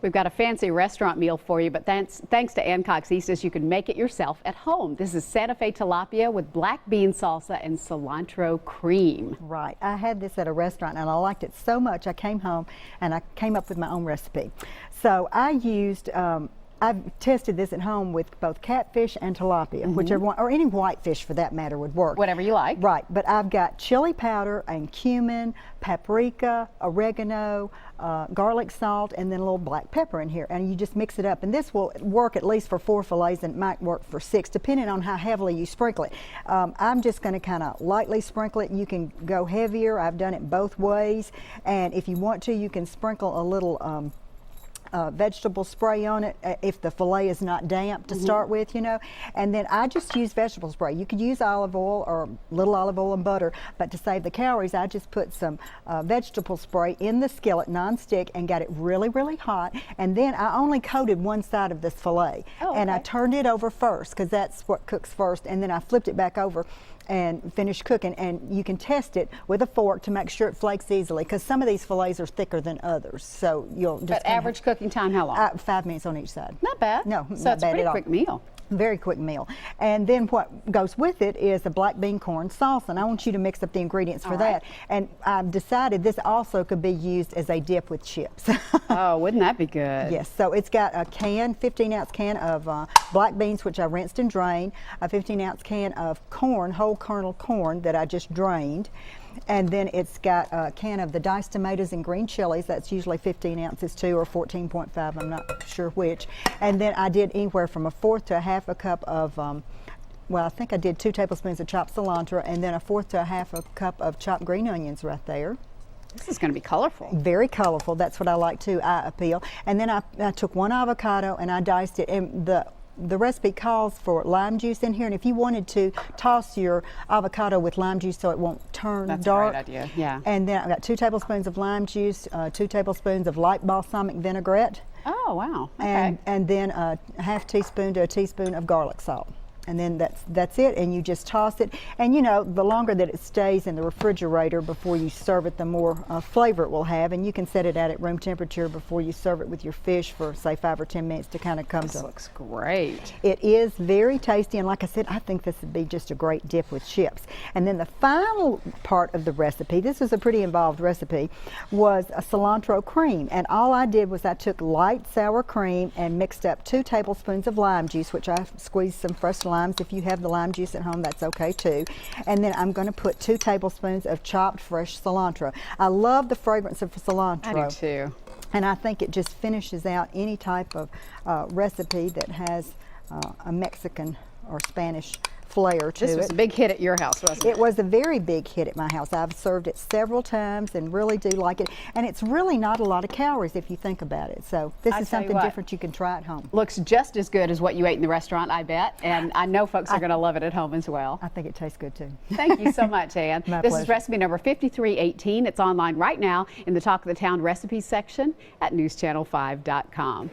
We've got a fancy restaurant meal for you, but thanks to Cox Eastes, you can make it yourself at home. This is Santa Fe tilapia with black bean salsa and cilantro cream. Right. I had this at a restaurant and I liked it so much I came home and I came up with my own recipe. So I used I've tested this at home with both catfish and tilapia, whichever one, or any whitefish for that matter would work. Whatever you like. Right, but I've got chili powder and cumin, paprika, oregano, garlic salt, and then a little black pepper in here. And you just mix it up. And this will work at least for 4 fillets and it might work for 6, depending on how heavily you sprinkle it. I'm just going to kind of lightly sprinkle it. You can go heavier. I've done it both ways. And if you want to, you can sprinkle a little vegetable spray on it if the fillet is not damp to start with, you know. And then I just use vegetable spray. You could use olive oil or little olive oil and butter, but to save the calories, I just put some vegetable spray in the skillet, non-stick, and got it really, really hot. And then I only coated one side of this fillet. Oh, okay. And I turned it over first because that's what cooks first, and then I flipped it back over and finished cooking. And you can test it with a fork to make sure it flakes easily, because some of these fillets are thicker than others. So you'll just. But average cooking time, how long? 5 minutes on each side. Not bad. No, so not it's a bad pretty at all. quick meal. Very quick meal. And then what goes with it is a black bean corn salsa. And I want you to mix up the ingredients for that. And I've decided this also could be used as a dip with chips. Oh, wouldn't that be good? Yes. So it's got a 15-ounce can of black beans, which I rinsed and drained, a 15-ounce can of corn, whole kernel corn that I just drained. And then it's got a can of the diced tomatoes and green chilies. That's usually 15 ounces too, or 14.5, I'm not sure which. And then I did anywhere from a 1/4 to a 1/2 cup of, well, I think I did 2 tablespoons of chopped cilantro, and then a 1/4 to a 1/2 cup of chopped green onions right there. This is going to be colorful. Very colorful. That's what I like too, eye appeal. And then I took 1 avocado and I diced it. And the recipe calls for lime juice in here, and if you wanted to toss your avocado with lime juice so it won't turn That's dark. That's a great idea, yeah. And then I've got 2 tablespoons of lime juice, 2 tablespoons of light balsamic vinaigrette. Oh, wow. Okay. And then a 1/2 teaspoon to a teaspoon of garlic salt. And then that's it, and you just toss it. And you know, the longer that it stays in the refrigerator before you serve it, the more flavor it will have. And you can set it out at room temperature before you serve it with your fish for say 5 or 10 minutes to kind of come to. This looks great. It is very tasty, and like I said, I think this would be just a great dip with chips. And then the final part of the recipe, this is a pretty involved recipe, was a cilantro cream. And all I did was I took light sour cream and mixed up 2 tablespoons of lime juice, which I squeezed some fresh limes. If you have the lime juice at home, that's okay too. And then I'm going to put 2 tablespoons of chopped fresh cilantro. I love the fragrance of cilantro. I do too. And I think it just finishes out any type of recipe that has a Mexican or Spanish flair to it. This was a big hit at your house, wasn't it? It was a very big hit at my house. I've served it several times and really do like it. And it's really not a lot of calories if you think about it. So this is something different you can try at home. Looks just as good as what you ate in the restaurant, I bet. And I know folks are going to love it at home as well. I think it tastes good too. Thank you so much, Ann. My This pleasure. is recipe number 5318. It's online right now in the Talk of the Town recipes section at newschannel5.com.